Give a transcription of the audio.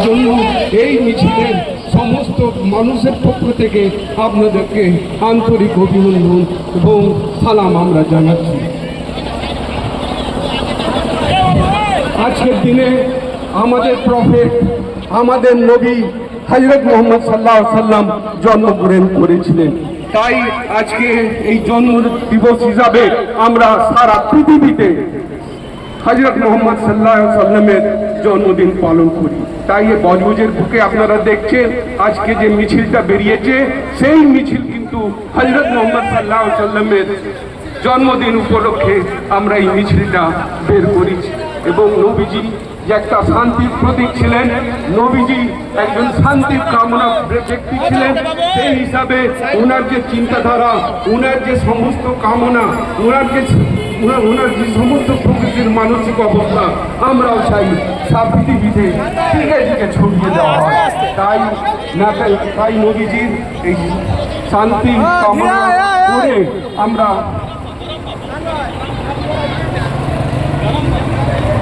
জন্য এই মিছিলের সমস্ত মানুষের পক্ষ থেকে আপনাদেরকে আন্তরিক অভিনন্দন এবং সালাম আমরা জানাচ্ছি। আজকের দিনে আমাদের প্রফেট, আমাদের নবী হযরত মুহাম্মদ সাল্লাল্লাহু আলাইহি সাল্লাম জন্মগ্রহণ করেছিলেন। তাই আজকে এই জন্ম দিবস হিসাবে আমরা সারা পৃথিবীতে হযরত মুহাম্মদ সাল্লাল্লাহু আলাইহি সাল্লামের জন্মদিন পালন করি। তাই এই বজবজের বুকে আপনারা দেখছেন আজকে যে মিছিলটা বেরিয়েছে, সেই মিছিল কিন্তু হযরত মুহাম্মদ সাল্লাল্লাহু আলাইহি সাল্লামের জন্মদিন উপলক্ষে আমরা এই মিছিলটা বের করেছি। এবং নবীজি যে একটা শান্তির প্রতীক ছিলেন, নবীজি একজন শান্তির কামনা ব্যক্তি ছিলেন, সেই হিসাবে ওনার যে চিন্তাধারা, ওনার যে সমস্ত কামনা, ওনার যে সমস্ত প্রকৃতির মানসিক অবস্থা আমরাও চাই সব পৃথিবীতে দিকে দিকে ছড়িয়ে দেওয়া হয়। তাই নবীজির এই শান্তি কামনা করে আমরা